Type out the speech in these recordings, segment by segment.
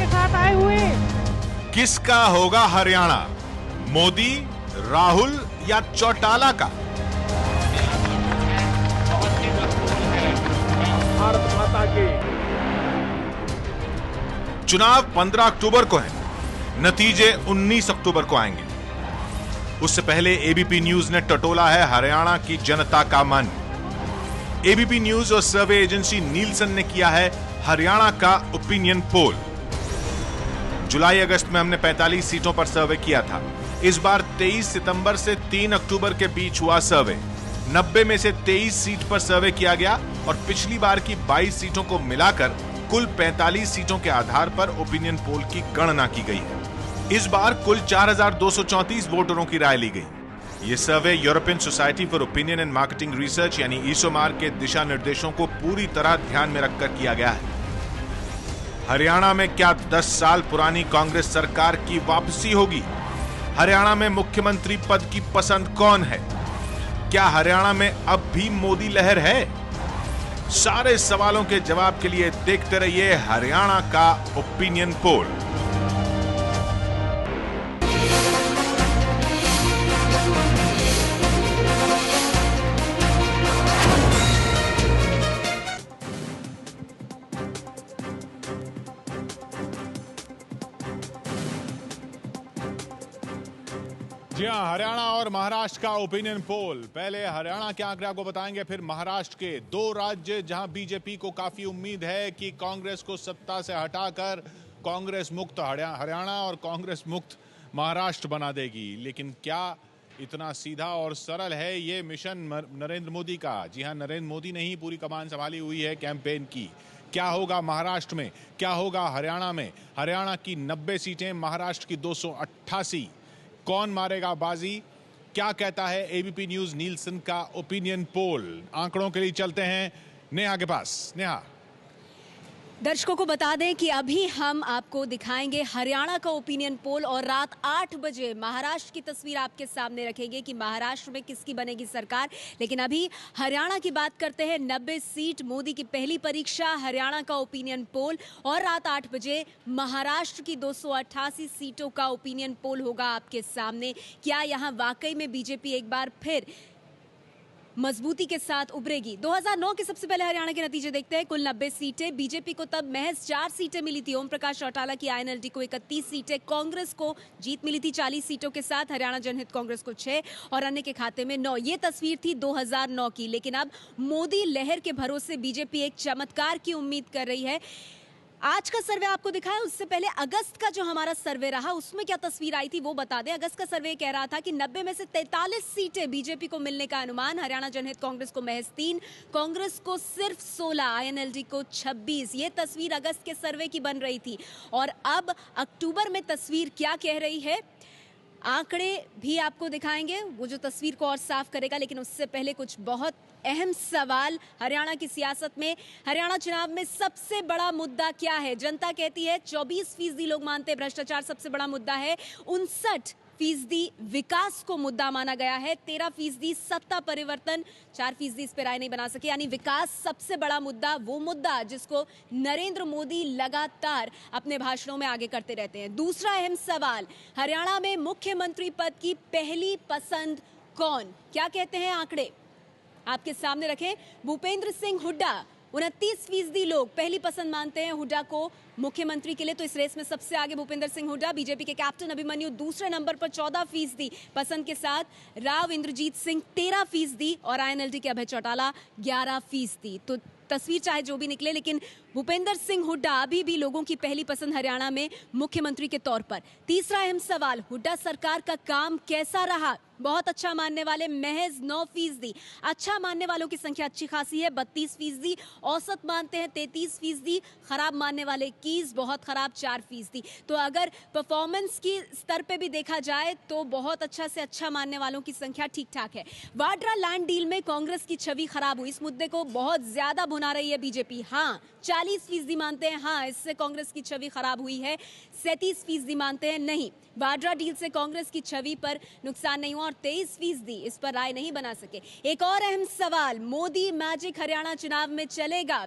साथ आए हुए। किसका होगा हरियाणा, मोदी, राहुल या चौटाला का? भारत माता के। चुनाव 15 अक्टूबर को है, नतीजे 19 अक्टूबर को आएंगे। उससे पहले एबीपी न्यूज ने टटोला है हरियाणा की जनता का मन। एबीपी न्यूज और सर्वे एजेंसी नीलसन ने किया है हरियाणा का ओपिनियन पोल। जुलाई अगस्त में हमने 45 सीटों पर सर्वे किया था। इस बार 23 सितंबर से 3 अक्टूबर के बीच हुआ सर्वे। 90 में से 23 सीट पर सर्वे किया गया और पिछली बार की 22 सीटों को मिलाकर कुल 45 सीटों के आधार पर ओपिनियन पोल की गणना की गई है। इस बार कुल 4234 वोटरों की राय ली गई। यह survey European society for opinion and marketing research यानी ईसोमार के दिशा निर्देशों को पूरी तरह ध्यान में रखकर किया गया है। हरियाणा में क्या 10 साल पुरानी कांग्रेस सरकार की वापसी होगी? हरियाणा में मुख्यमंत्री पद की पसंद कौन है? क्या हरियाणा में अब भी मोदी लहर है? सारे सवालों के जवाब के लिए देखते रहिए हरियाणा का ओपिनियन पोल। जी हाँ, हरियाणा और महाराष्ट्र का ओपिनियन पोल। पहले हरियाणा के आंकड़े आपको बताएंगे, फिर महाराष्ट्र के। 2 राज्य जहां बीजेपी को काफी उम्मीद है कि कांग्रेस को सत्ता से हटाकर कांग्रेस मुक्त हरियाणा और कांग्रेस मुक्त महाराष्ट्र बना देगी। लेकिन क्या इतना सीधा और सरल है ये मिशन नरेंद्र मोदी का? जी हाँ, नरेंद्र मोदी ने ही पूरी कमान संभाली हुई है कैंपेन की। क्या होगा महाराष्ट्र में, क्या होगा हरियाणा में? हरियाणा की 90 सीटें, महाराष्ट्र की 288। कौन मारेगा बाजी? क्या कहता है एबीपी न्यूज नीलसन का ओपिनियन पोल? आंकड़ों के लिए चलते हैं नेहा के पास। नेहा, दर्शकों को बता दें कि अभी हम आपको दिखाएंगे हरियाणा का ओपिनियन पोल और रात 8 बजे महाराष्ट्र की तस्वीर आपके सामने रखेंगे कि महाराष्ट्र में किसकी बनेगी सरकार। लेकिन अभी हरियाणा की बात करते हैं। 90 सीट, मोदी की पहली परीक्षा, हरियाणा का ओपिनियन पोल। और रात 8 बजे महाराष्ट्र की 288 सीटों का ओपिनियन पोल होगा आपके सामने। क्या यहाँ वाकई में बीजेपी एक बार फिर मजबूती के साथ उभरेगी? 2009 के सबसे पहले हरियाणा के नतीजे देखते हैं। कुल 90 सीटें, बीजेपी को तब महज 4 सीटें मिली थी। ओम प्रकाश चौटाला की आईएनएलडी को 31 सीटें, कांग्रेस को जीत मिली थी 40 सीटों के साथ, हरियाणा जनहित कांग्रेस को 6 और अन्य के खाते में 9। ये तस्वीर थी 2009 की। लेकिन अब मोदी लहर के भरोसे बीजेपी एक चमत्कार की उम्मीद कर रही है। आज का सर्वे आपको दिखाया, उससे पहले अगस्त का जो हमारा सर्वे रहा उसमें क्या तस्वीर आई थी वो बता दें। अगस्त का सर्वे कह रहा था कि 90 में से 43 सीटें बीजेपी को मिलने का अनुमान, हरियाणा जनहित कांग्रेस को महज 3, कांग्रेस को सिर्फ 16, आईएनएलडी को 26। ये तस्वीर अगस्त के सर्वे की बन रही थी। और अब अक्टूबर में तस्वीर क्या कह रही है, आंकड़े भी आपको दिखाएंगे, वो जो तस्वीर को और साफ करेगा। लेकिन उससे पहले कुछ बहुत अहम सवाल हरियाणा की सियासत में। हरियाणा चुनाव में सबसे बड़ा मुद्दा क्या है? जनता कहती है 24% लोग मानते हैं भ्रष्टाचार सबसे बड़ा मुद्दा है। 59% विकास को मुद्दा माना गया है। 13% सत्ता परिवर्तन, 4% इस पर राय नहीं बना सके। यानी विकास सबसे बड़ा मुद्दा, वो मुद्दा जिसको नरेंद्र मोदी लगातार अपने भाषणों में आगे करते रहते हैं। दूसरा अहम सवाल, हरियाणा में मुख्यमंत्री पद की पहली पसंद कौन? क्या कहते हैं आंकड़े आपके सामने रखें। भूपेंद्र सिंह हुड्डा, 29% लोग पहली पसंद मानते हैं हुड्डा को मुख्यमंत्री के लिए। तो इस रेस में सबसे आगे भूपेंद्र सिंह हुड्डा, बीजेपी के कैप्टन अभिमन्यु दूसरे नंबर पर 14% पसंद के साथ, राव इंद्रजीत सिंह 13% और आईएनएलडी के अभय चौटाला 11%। तो तस्वीर चाहे जो भी निकले, लेकिन भूपेंद्र सिंह हुड्डा अभी भी लोगों की पहली पसंद हरियाणा में मुख्यमंत्री के तौर पर। तीसरा अहम सवाल, हुड्डा सरकार का काम कैसा रहा? बहुत अच्छा मानने वाले महज 9%। अच्छा मानने वालों की संख्या अच्छी खासी है, 32%। औसत मानते हैं 33%। खराब मानने वाले 21, बहुत खराब 4%। तो अगर परफॉर्मेंस की स्तर पे भी देखा जाए तो बहुत अच्छा से अच्छा मानने वालों की संख्या ठीक ठाक है। वाड्रा लैंड डील में कांग्रेस की छवि खराब हुई, इस मुद्दे को बहुत ज्यादा भुना रही है बीजेपी। हाँ, 40% मानते हैं हाँ इससे कांग्रेस की छवि खराब हुई है, 37% मानते हैं नहीं, वाड्रा डील से कांग्रेस की छवि पर नुकसान नहीं हुआ, और 23% इस पर राय नहीं बना सके। एक और अहम सवाल, मोदी मैजिक हरियाणा चुनाव में चलेगा?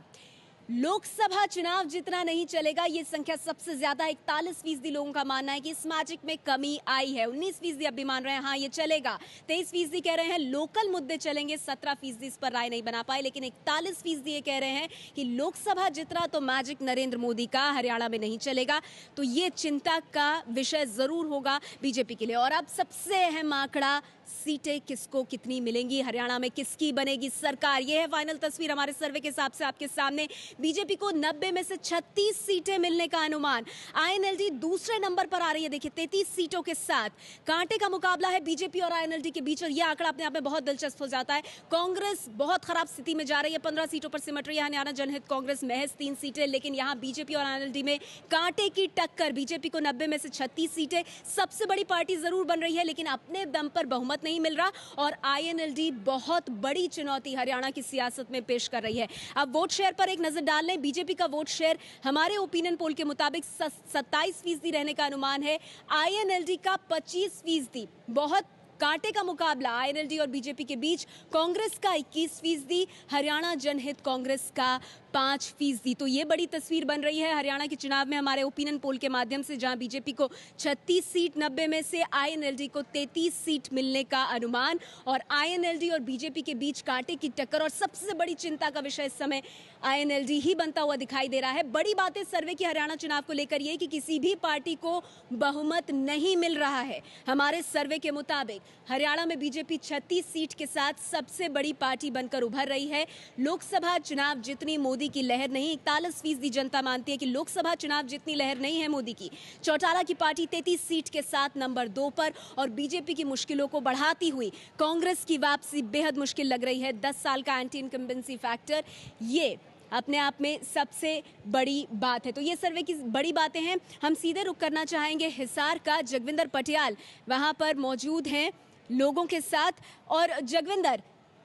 लोकसभा चुनाव जितना नहीं चलेगा, ये संख्या सबसे ज्यादा 41% लोगों का मानना है कि इस मैजिक में कमी आई है। 19% अब भी मान रहे हैं हाँ ये चलेगा। 23% कह रहे हैं लोकल मुद्दे चलेंगे। 17% इस पर राय नहीं बना पाए, लेकिन 41% ये कह रहे हैं कि लोकसभा जितना तो मैजिक नरेंद्र मोदी का हरियाणा में नहीं चलेगा। तो ये चिंता का विषय जरूर होगा बीजेपी के लिए। और अब सबसे अहम आंकड़ा, सीटें किसको कितनी मिलेंगी, हरियाणा में किसकी बनेगी सरकार। यह है फाइनल तस्वीर हमारे सर्वे के हिसाब से आपके सामने। बीजेपी को 90 में से 36 सीटें मिलने का अनुमान। आईएनएलडी दूसरे नंबर पर आ रही है, देखिए 33 सीटों के साथ। कांटे का मुकाबला है बीजेपी और आईएनएलडी के बीच, और यह आंकड़ा अपने आप में बहुत दिलचस्प हो जाता है। कांग्रेस बहुत खराब स्थिति में जा रही है, 15 सीटों पर सिमट रही है। हरियाणा जनहित कांग्रेस महज 3 सीटें, लेकिन यहां बीजेपी और आईएनएलडी में कांटे की टक्कर। बीजेपी को 90 में से 36 सीटें, सबसे बड़ी पार्टी जरूर बन रही है, लेकिन अपने दम पर बहुमत नहीं मिल रहा। और आईएनएलडी बहुत बड़ी चुनौती हरियाणा की सियासत में पेश कर रही है। अब वोट शेयर पर एक नजर डाल लें। बीजेपी का वोट शेयर हमारे ओपिनियन पोल के मुताबिक 27% रहने का अनुमान है। आईएनएलडी का 25%। बहुत कांटे का मुकाबला आईएनएलडी और बीजेपी के बीच। कांग्रेस का 21%, हरियाणा जनहित कांग्रेस का 5%। तो ये बड़ी तस्वीर बन रही है हरियाणा के चुनाव में हमारे ओपिनियन पोल के माध्यम से, जहां बीजेपी को 36 सीट 90 में से, आईएनएलडी को 33 सीट मिलने का अनुमान। और आईएनएलडी और बीजेपी के बीच कांटे की टक्कर, और सबसे बड़ी चिंता का विषय इस समय आईएनएलडी ही बनता हुआ दिखाई दे रहा है। बड़ी बात इस सर्वे की हरियाणा चुनाव को लेकर ये कि किसी भी पार्टी को बहुमत नहीं मिल रहा है। हमारे सर्वे के मुताबिक हरियाणा में बीजेपी 36 सीट के साथ सबसे बड़ी पार्टी बनकर उभर रही है। लोकसभा चुनाव जितनी मोदी की लहर नहीं, 41% जनता मानती है कि लोकसभा चुनाव जितनी लहर नहीं है मोदी की। चौटाला की पार्टी 33 सीट के साथ नंबर 2 पर, और बीजेपी की मुश्किलों को बढ़ाती हुई कांग्रेस की वापसी बेहद मुश्किल लग रही है। 10 साल का एंटी इनकम्बेंसी फैक्टर, ये अपने आप में सबसे बड़ी बात है। तो ये सर्वे की बड़ी बातें हैं। हम सीधे रुख करना चाहेंगे हिसार का। जगविंदर पटियाल वहां पर मौजूद हैं लोगों के साथ। और जगविंदर,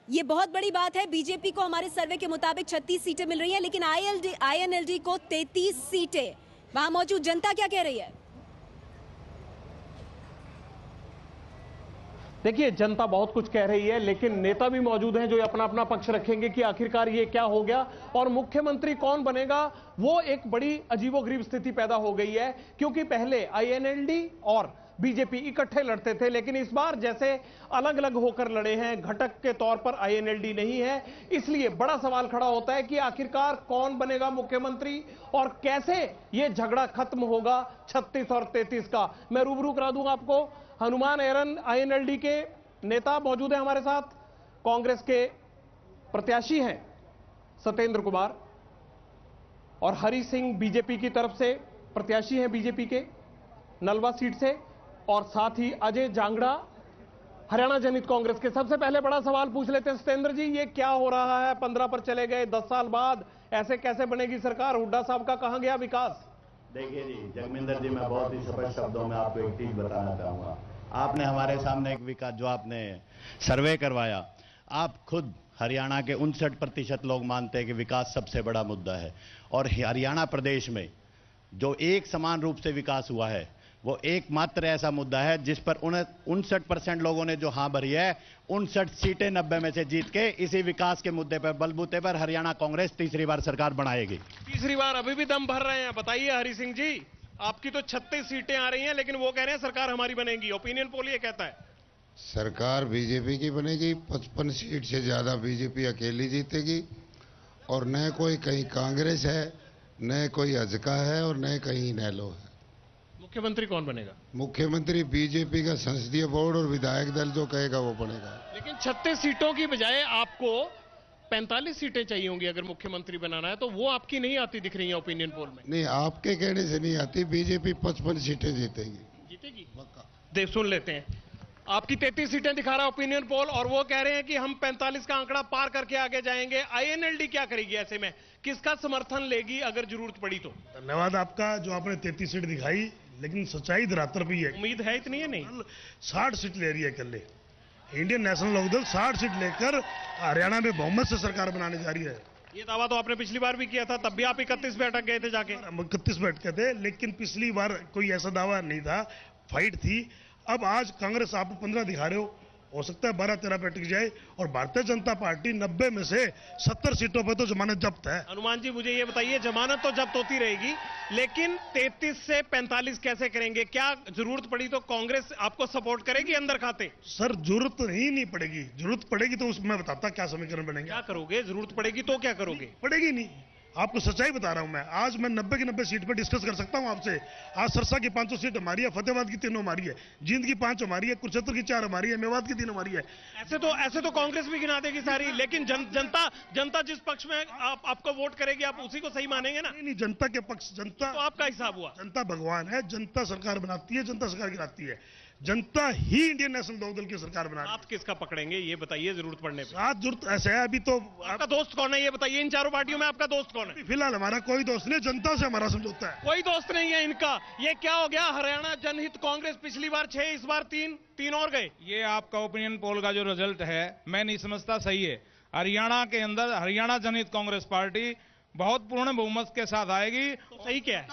ये बहुत बड़ी बात है, बीजेपी को हमारे सर्वे के मुताबिक 36 सीटें मिल रही हैं, लेकिन आईएनएलडी को 33 सीटें। वहां मौजूद जनता क्या कह रही है? देखिए, जनता बहुत कुछ कह रही है, लेकिन नेता भी मौजूद हैं जो अपना अपना पक्ष रखेंगे कि आखिरकार ये क्या हो गया और मुख्यमंत्री कौन बनेगा। वो एक बड़ी अजीबोगरीब स्थिति पैदा हो गई है, क्योंकि पहले आईएनएलडी और बीजेपी इकट्ठे लड़ते थे, लेकिन इस बार जैसे अलग अलग होकर लड़े हैं, घटक के तौर पर आईएनएलडी नहीं है। इसलिए बड़ा सवाल खड़ा होता है कि आखिरकार कौन बनेगा मुख्यमंत्री और कैसे ये झगड़ा खत्म होगा 36 और 33 का। मैं रूबरू करा दूंगा आपको, हनुमान एरन आईएनएलडी के नेता मौजूद है हमारे साथ, कांग्रेस के प्रत्याशी हैं सत्येंद्र कुमार, और हरि सिंह बीजेपी की तरफ से प्रत्याशी हैं बीजेपी के नलवा सीट से, और साथ ही अजय जांगड़ा हरियाणा जनहित कांग्रेस के। सबसे पहले बड़ा सवाल पूछ लेते हैं सत्येंद्र जी, ये क्या हो रहा है? 15 पर चले गए, 10 साल बाद ऐसे कैसे बनेगी सरकार? हुड्डा साहब का कहां गया विकास? देखिए जी जगमिंदर जी, मैं बहुत ही स्पष्ट शब्दों में आपको एक चीज बताना चाहूंगा। आपने हमारे सामने एक विकास जो आपने सर्वे करवाया, आप खुद हरियाणा के 59% लोग मानते हैं कि विकास सबसे बड़ा मुद्दा है। और हरियाणा प्रदेश में जो एक समान रूप से विकास हुआ है, वो एकमात्र ऐसा मुद्दा है जिस पर 59% लोगों ने जो हां भरी है। 59 सीटें 90 में से जीत के इसी विकास के मुद्दे पर, बलबूते पर हरियाणा कांग्रेस तीसरी बार सरकार बनाएगी। तीसरी बार अभी भी दम भर रहे हैं? बताइए हरि सिंह जी, आपकी तो 36 सीटें आ रही हैं, लेकिन वो कह रहे हैं सरकार हमारी बनेगी। ओपिनियन पोल ये कहता है सरकार बीजेपी की बनेगी। 55 सीट से ज्यादा बीजेपी अकेली जीतेगी, और न कोई कहीं कांग्रेस है, न कोई हजका है, और न कहीं इनेलो है। मुख्यमंत्री कौन बनेगा? मुख्यमंत्री बीजेपी का संसदीय बोर्ड और विधायक दल जो कहेगा वो बनेगा। लेकिन 36 सीटों की बजाय आपको 45 सीटें चाहिए होंगी अगर मुख्यमंत्री बनाना है, तो वो आपकी नहीं आती दिख रही है ओपिनियन पोल में। नहीं, आपके कहने से नहीं आती, बीजेपी 55 सीटें जीतेगी। जीतेगी? देख सुन लेते हैं, आपकी 33 सीटें दिखा रहा है ओपिनियन पोल, और वो कह रहे हैं कि हम 45 का आंकड़ा पार करके आगे जाएंगे। आईएनएलडी क्या करेगी ऐसे में? किसका समर्थन लेगी अगर जरूरत पड़ी तो? धन्यवाद आपका, जो आपने 33 सीट दिखाई, लेकिन सच्चाई धरातल भी है। उम्मीद है इतनी है नहीं? 60 सीट ले रही है अकेले इंडियन नेशनल लोकदल, 60 सीट लेकर हरियाणा में बहुमत से सरकार बनाने जा रही है। ये दावा तो आपने पिछली बार भी किया था, तब भी आप 31 पे अटक गए थे जाके। 31 पे अटके थे, लेकिन पिछली बार कोई ऐसा दावा नहीं था, फाइट थी। अब आज कांग्रेस आप 15 दिखा रहे हो, हो सकता है 12-13 पे टिक जाए, और भारतीय जनता पार्टी 90 में से 70 सीटों पर तो जमानत जब्त है। हनुमान जी मुझे ये बताइए, जमानत तो जब्त होती रहेगी, लेकिन 33 से 45 कैसे करेंगे? क्या जरूरत पड़ी तो कांग्रेस आपको सपोर्ट करेगी अंदर खाते? सर जरूरत ही नहीं पड़ेगी, जरूरत पड़ेगी तो उसमें बताता क्या समीकरण बनेंगे। क्या करोगे? जरूरत पड़ेगी तो क्या करोगे? पड़ेगी नहीं, आपको सच्चाई बता रहा हूं मैं। आज मैं 90 की 90 सीट पर डिस्कस कर सकता हूं आपसे। आज सरसा की 500 सीट हमारी है, फतेहाबाद की 3 हमारी है, जींद की 5 हमारी है, कुरुक्षेत्र की 4 हमारी है, मेवात की 3 हमारी है। ऐसे तो कांग्रेस भी गिना देगी सारी, लेकिन जनता जिस पक्ष में आपको वोट करेगी, आप उसी को सही मानेंगे ना? नहीं, जनता के पक्ष, जनता तो आपका हिसाब हुआ। जनता भगवान है, जनता सरकार बनाती है, जनता सरकार गिराती है। जनता ही इंडियन नेशनल लोकदल की सरकार बना। आप किसका पकड़ेंगे ये बताइए जरूरत पड़ने पे? साथ जरूरत ऐसे है अभी तो। आपका दोस्त कौन है ये बताइए, इन चारों पार्टियों में आपका दोस्त कौन है? फिलहाल हमारा कोई दोस्त नहीं, जनता से हमारा समझौता है। कोई दोस्त नहीं है इनका। ये क्या हो गया? हरियाणा जनहित कांग्रेस पिछली बार 6, इस बार 3 और गए। ये आपका ओपिनियन पोल का जो रिजल्ट है मैं नहीं समझता सही है। हरियाणा के अंदर हरियाणा जनहित कांग्रेस पार्टी बहुत पूर्ण बहुमत के साथ आएगी। तो सही क्या है?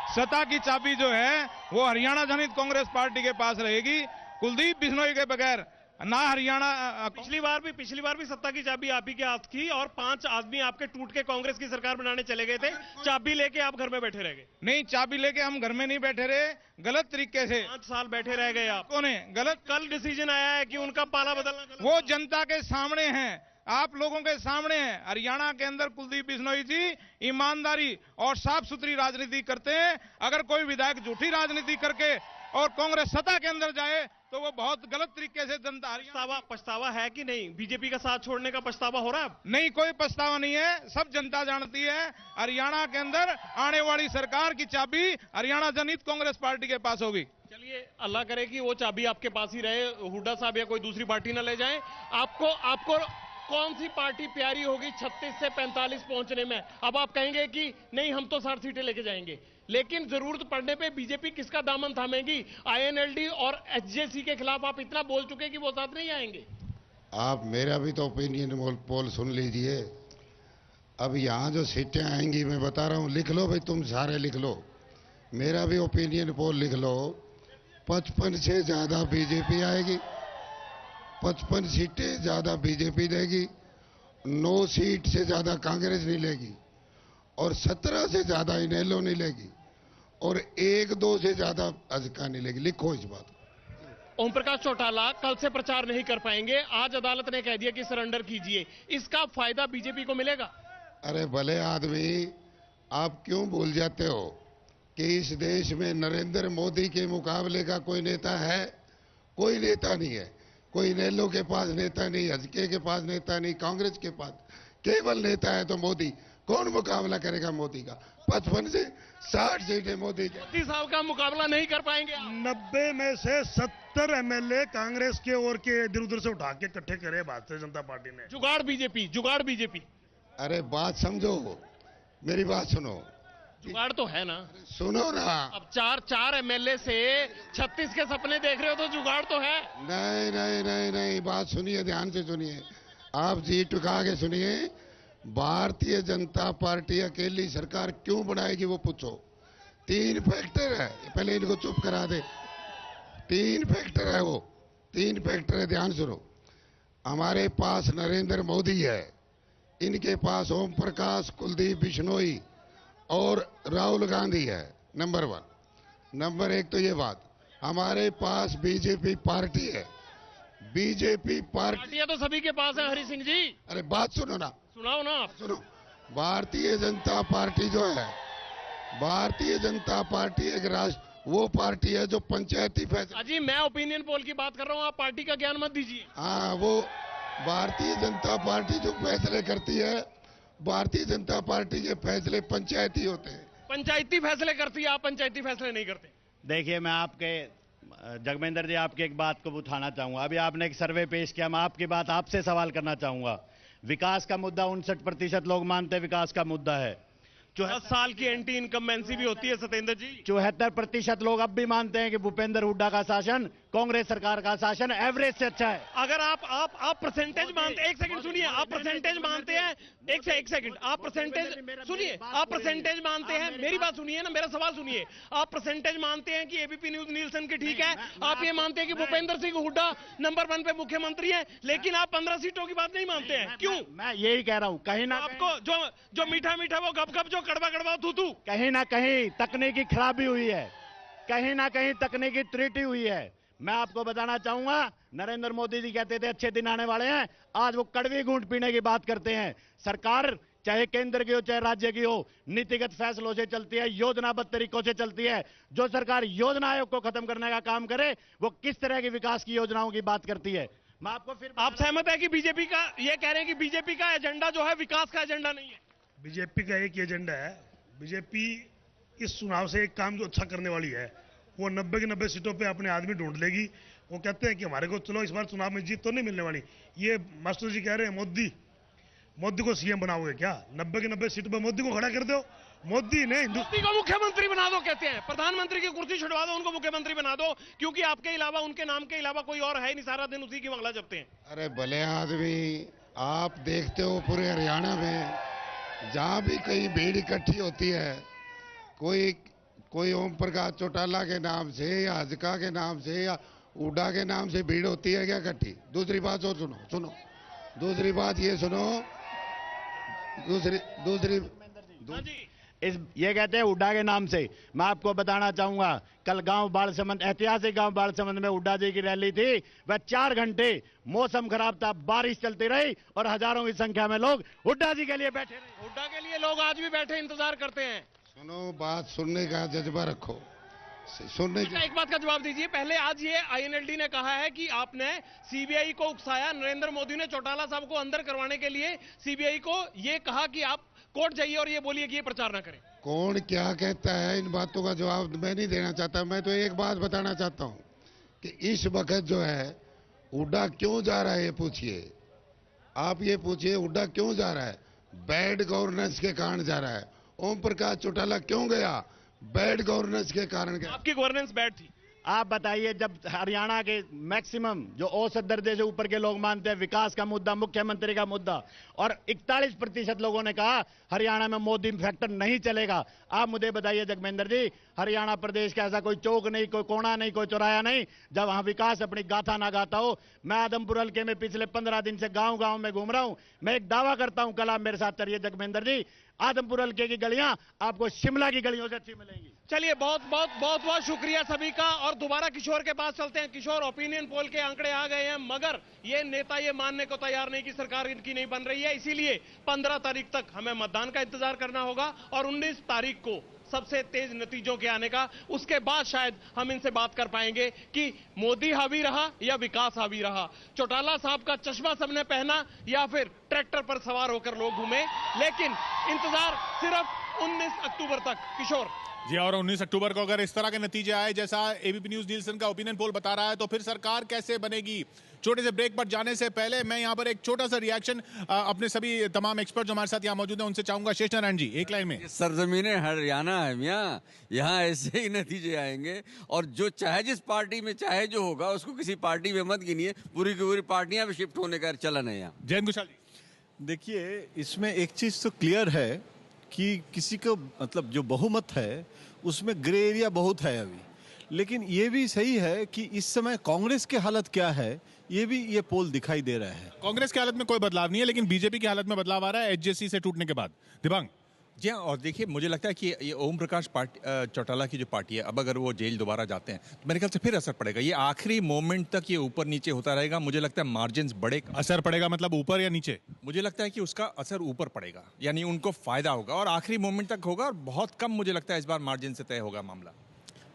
सत्ता की चाबी जो है वो हरियाणा जनहित कांग्रेस पार्टी के पास रहेगी। कुलदीप बिश्नोई के बगैर ना हरियाणा। पिछली बार भी सत्ता की चाबी आप ही के हाथ थी, और 5 आदमी आपके टूट के कांग्रेस की सरकार बनाने चले गए थे। चाबी लेके आप घर में बैठे रह गए। नहीं, चाबी लेके हम घर में नहीं बैठे रहे, गलत तरीके से 5 साल बैठे रह गए आप। कौन है गलत? कल डिसीजन आया है कि उनका पाला बदलना गलत। वो जनता के सामने है, आप लोगों के सामने है। हरियाणा के अंदर कुलदीप बिश्नोई जी ईमानदारी और साफ सुथरी राजनीति करते हैं। अगर कोई विधायक झूठी राजनीति करके और कांग्रेस सत्ता के अंदर जाए तो वो बहुत गलत तरीके से जनता। पछतावा है कि नहीं? बीजेपी का साथ छोड़ने का पछतावा हो रहा है? नहीं, कोई पछतावा नहीं है, सब जनता जानती है। हरियाणा के अंदर आने वाली सरकार की चाबी हरियाणा जनहित कांग्रेस पार्टी के पास होगी। चलिए, अल्लाह करे कि वो चाबी आपके पास ही रहे, हुड्डा साहब या कोई दूसरी पार्टी ना ले जाए। आपको कौन सी पार्टी प्यारी होगी 36 से 45 पहुंचने में? अब आप कहेंगे कि नहीं हम तो 60 सीटें लेके जाएंगे, लेकिन जरूरत पड़ने पे बीजेपी किसका दामन थामेगी? आईएनएलडी और एचजेसी के खिलाफ आप इतना बोल चुके कि वो साथ नहीं आएंगे। आप मेरा भी तो ओपिनियन पोल सुन लीजिए। अब यहाँ जो सीटें आएंगी मैं बता रहा हूँ, लिख लो भाई, तुम सारे लिख लो, मेरा भी ओपिनियन पोल लिख लो। 55 से ज्यादा बीजेपी आएगी, 55 सीटें ज्यादा बीजेपी देगी, 9 सीट से ज्यादा कांग्रेस नहीं लेगी, और 17 से ज्यादा इनेलो नहीं लेगी, और 1-2 से ज्यादा अजका नहीं लेगी। लिखो इस बात को। ओम प्रकाश चौटाला कल से प्रचार नहीं कर पाएंगे, आज अदालत ने कह दिया कि सरेंडर कीजिए, इसका फायदा बीजेपी को मिलेगा? अरे भले आदमी, आप क्यों भूल जाते हो कि इस देश में नरेंद्र मोदी के मुकाबले का कोई नेता है? कोई नेता नहीं है। कोई इनेलो के पास नेता नहीं, अजके के पास नेता नहीं, कांग्रेस के पास केवल नेता है तो मोदी। कौन मुकाबला करेगा मोदी का? 55 से 60 सीटें मोदी के। मोदी साहब का मुकाबला नहीं कर पाएंगे। 90 में से 70 एमएलए कांग्रेस के और के इधर उधर से उठा के इकट्ठे करे भारतीय जनता पार्टी ने। जुगाड़ बीजेपी। अरे बात समझो, मेरी बात सुनो। जुगाड़ तो है ना? सुनो ना। अब 4 एमएलए से 36 के सपने देख रहे हो तो जुगाड़ तो है। नहीं, बात सुनिए, ध्यान से सुनिए, आप जी टुका के सुनिए। भारतीय जनता पार्टी अकेली सरकार क्यों बनाएगी वो पूछो। 3 फैक्टर है, पहले इनको चुप करा दे। 3 फैक्टर है वो, 3 फैक्टर है, ध्यान सुनो। हमारे पास नरेंद्र मोदी है, इनके पास ओम प्रकाश, कुलदीप बिश्नोई और राहुल गांधी है, नंबर 1। नंबर 1 तो ये बात। हमारे पास बीजेपी पार्टी है, बीजेपी पार्टियां तो सभी के पास है हरि सिंह जी। अरे बात सुनो ना। सुनाओ ना आप। सुनो, भारतीय जनता पार्टी जो है, भारतीय जनता पार्टी एक राष्ट्र वो पार्टी है जो पंचायती फैसले। अजी मैं ओपिनियन पोल की बात कर रहा हूँ, आप पार्टी का ज्ञान मत दीजिए। हाँ, वो भारतीय जनता पार्टी जो फैसले करती है, भारतीय जनता पार्टी के फैसले पंचायती होते हैं। पंचायती फैसले करती है, आप पंचायती फैसले नहीं करते। देखिए, मैं आपके जगमेंद्र जी आपकी एक बात को उठाना चाहूंगा। अभी आपने एक सर्वे पेश किया, मैं आपकी बात आपसे सवाल करना चाहूंगा। विकास का मुद्दा 59% लोग मानते हैं विकास का मुद्दा है, 10 साल की एंटी इनकम्बेंसी भी होती है सत्येंद्र जी। 74% लोग अब भी मानते हैं कि भूपेंद्र हुड्डा का शासन, कांग्रेस सरकार का शासन एवरेज से अच्छा है। अगर आप परसेंटेज मानते, एक सेकंड सुनिए, आप परसेंटेज मानते हैं, एक सेकंड, आप परसेंटेज सुनिए, आप परसेंटेज मानते हैं, मेरी बात सुनिए ना, मेरा सवाल सुनिए। आप परसेंटेज मानते हैं कि एबीपी न्यूज नीलसन की ठीक है, आप ये मानते हैं कि भूपेंद्र सिंह हुड्डा नंबर 1 पे मुख्यमंत्री है, लेकिन आप 15 सीटों की बात नहीं मानते हैं, क्यों? मैं यही कह रहा हूं, कहीं ना आपको जो मीठा मीठा वो गप गप, जो कड़वा कड़वा थू थू, कहीं ना कहीं तकनीकी खराबी हुई है, कहीं ना कहीं तकनीकी त्रुटि हुई है। मैं आपको बताना चाहूंगा, नरेंद्र मोदी जी कहते थे अच्छे दिन आने वाले हैं, आज वो कड़वी घूंट पीने की बात करते हैं। सरकार चाहे केंद्र की हो चाहे राज्य की हो, नीतिगत फैसलों से चलती है, योजनाबद्ध तरीकों से चलती है। जो सरकार योजना आयोग को खत्म करने का काम करे, वो किस तरह की विकास की योजनाओं की बात करती है। मैं आपको फिर, आप सहमत है कि बीजेपी का, ये कह रहे हैं कि बीजेपी का एजेंडा जो है विकास का एजेंडा नहीं है? बीजेपी का एक एजेंडा है। बीजेपी इस चुनाव से एक काम जो अच्छा करने वाली है, वो 90 की 90 सीटों पे अपने आदमी ढूंढ लेगी। वो कहते हैं कि हमारे को चलो इस बार चुनाव में जीत तो नहीं मिलने वाली। ये मास्टर जी कह रहे हैं मोदी को सीएम बनाओगे क्या? 90 की 90 सीटों पे मोदी को खड़ा कर दो। मोदी ने मोदी को मुख्यमंत्री बना दो कहते हैं, प्रधानमंत्री की कुर्सी छुड़वा दो, उनको मुख्यमंत्री बना दो, क्योंकि आपके अलावा, उनके नाम के अलावा कोई और है ही नहीं, सारा दिन उसी की मंगला जपते हैं। अरे भले आदमी, आप देखते हो पूरे हरियाणा में जहां भी कहीं भीड़ इकट्ठी होती है, कोई ओम प्रकाश चौटाला के नाम से या हजका के नाम से या हुड्डा के नाम से भीड़ होती है क्या इकट्ठी? दूसरी बात और सुनो, दूसरी बात ये सुनो, दूसरी ये कहते हैं हुड्डा के नाम से। मैं आपको बताना चाहूंगा, कल गांव बालसमंद, ऐतिहासिक गांव बालसमंद में हुड्डा जी की रैली थी। वह 4 घंटे, मौसम खराब था, बारिश चलती रही और हजारों की संख्या में लोग हुड्डा जी के लिए बैठे रहे। हुड्डा के लिए लोग आज भी बैठे इंतजार करते हैं। सुनो, बात सुनने का जज्बा रखो, सुनने का। एक बात का जवाब दीजिए पहले। आज ये आईएनएलडी ने कहा है कि आपने सीबीआई को उकसाया, नरेंद्र मोदी ने चौटाला साहब को अंदर करवाने के लिए सीबीआई को ये कहा कि आप कोर्ट जाइए और ये बोलिए कि ये प्रचार ना करें। कौन क्या कहता है, इन बातों का जवाब मैं नहीं देना चाहता। मैं तो एक बात बताना चाहता हूं कि इस वक्त जो है हुड्डा क्यों जा रहा है, ये पूछिए। आप ये पूछिए हुड्डा क्यों जा रहा है? बैड गवर्नेंस के कारण जा रहा है। ओम प्रकाश चौटाला क्यों गया? बैड गवर्नेंस के कारण गया। आपकी गवर्नेंस बैड थी। आप बताइए, जब हरियाणा के मैक्सिमम जो औसत दर्जे से ऊपर के लोग मानते हैं विकास का मुद्दा मुख्यमंत्री का मुद्दा, और 41% लोगों ने कहा हरियाणा में मोदी फैक्टर नहीं चलेगा। आप मुझे बताइए जगमेंद्र जी, हरियाणा प्रदेश का ऐसा कोई चौक नहीं, कोई कोना नहीं, कोई चौराया नहीं जब वहां विकास अपनी गाथा ना गाता हो। मैं आदमपुर हल्के में पिछले 15 दिन से गांव में घूम रहा हूं। मैं एक दावा करता हूं, कल आप मेरे साथ चलिए जगमेंद्र जी, आदमपुर हल्के की गलियां आपको शिमला की गलियों से अच्छी मिलेंगी। चलिए, बहुत शुक्रिया सभी का। और दोबारा किशोर के पास चलते हैं। किशोर, ओपिनियन पोल के आंकड़े आ गए हैं, मगर ये नेता ये मानने को तैयार नहीं कि सरकार इनकी नहीं बन रही है। इसीलिए 15 तारीख तक हमें मतदान का इंतजार करना होगा और 19 तारीख को सबसे तेज नतीजों के आने का। उसके बाद शायद हम इनसे बात कर पाएंगे कि मोदी हावी रहा या विकास हावी रहा, चौटाला साहब का चश्मा सबने पहना या फिर ट्रैक्टर पर सवार होकर लोग घूमे। लेकिन इंतजार सिर्फ 19 अक्टूबर तक। किशोर जी, और 19 अक्टूबर को अगर इस तरह के नतीजे आए जैसा एबीपी न्यूज नीलसन का ओपिनियन पोल बता रहा है, तो फिर सरकार कैसे बनेगी? छोटे से ब्रेक पर जाने से पहले मैं यहां पर एक छोटा सा रिएक्शन अपने सभी तमाम एक्सपर्ट जो हमारे साथ यहां मौजूद हैं उनसे चाहूंगा। शेष नारायण जी, एक लाइन में। सरजमीन हरियाणा है मियां, यहाँ ऐसे ही नतीजे आएंगे और जो चाहे जिस पार्टी में चाहे जो होगा उसको किसी पार्टी में मत गिनिए, पूरी की पूरी पार्टियां भी शिफ्ट होने का चलन है यहाँ। जयंत घोषाल जी, देखिए इसमें एक चीज तो क्लियर है कि किसी को मतलब जो बहुमत है उसमें ग्रे एरिया बहुत है अभी, लेकिन ये भी सही है कि इस समय कांग्रेस की हालत क्या है ये पोल दिखाई दे रहा है। कांग्रेस की हालत में कोई बदलाव नहीं है, लेकिन बीजेपी की हालत में बदलाव आ रहा है एचजेसी से टूटने के बाद। दिबांग जी हाँ, और देखिए मुझे लगता है कि ये ओम प्रकाश चौटाला की जो पार्टी है, अब अगर वो जेल दोबारा जाते हैं तो मेरे ख्याल से फिर असर पड़ेगा। ये आखिरी मोमेंट तक ये ऊपर नीचे होता रहेगा। मुझे लगता है मार्जिन बड़े असर पड़ेगा, मतलब ऊपर या नीचे? मुझे लगता है कि उसका असर ऊपर पड़ेगा, यानी उनको फायदा होगा और आखिरी मोमेंट तक होगा और बहुत कम मुझे लगता है इस बार मार्जिन से तय होगा मामला।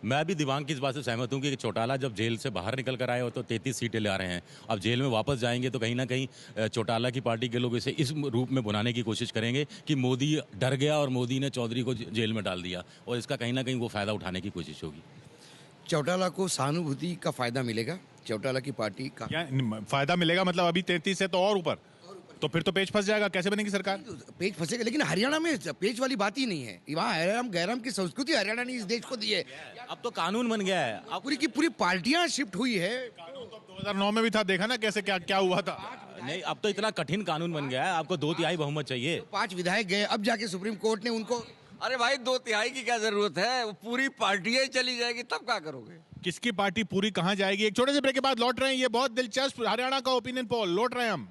मैं भी दिवांग की इस बात से सहमत हूं कि चौटाला जब जेल से बाहर निकल कर आए हो तो 33 सीटें ले आ रहे हैं। अब जेल में वापस जाएंगे तो कहीं ना कहीं चौटाला की पार्टी के लोग इसे इस रूप में बुनाने की कोशिश करेंगे कि मोदी डर गया और मोदी ने चौधरी को जेल में डाल दिया, और इसका कहीं ना कहीं वो फायदा उठाने की कोशिश होगी। चौटाला को सहानुभूति का फायदा मिलेगा, चौटाला की पार्टी का फायदा मिलेगा, मतलब अभी 33 है तो और ऊपर तो फिर तो पेच फंस जाएगा, कैसे बनेगी सरकार? पेच फंसेगा, लेकिन हरियाणा में पेच वाली बात ही नहीं है। वहाँ हरियाणा गैराम की संस्कृति हरियाणा ने इस देश को दी है। अब तो कानून बन गया है। पूरी की पूरी पार्टियां शिफ्ट हुई है। 2009 में भी था, देखा ना कैसे क्या हुआ था। नहीं, अब तो इतना कठिन कानून बन गया है, आपको 2/3 बहुमत चाहिए। 5 विधायक गए, अब जाके सुप्रीम कोर्ट ने उनको। अरे भाई 2/3 की क्या जरूरत है, वो पूरी पार्टियां चली जाएगी तब क्या करोगे? किसकी पार्टी पूरी कहां जाएगी? एक छोटे से ब्रेक के बाद लौट रहे हैं। ये बहुत दिलचस्प हरियाणा का ओपिनियन पोल, लौट रहे हैं हम।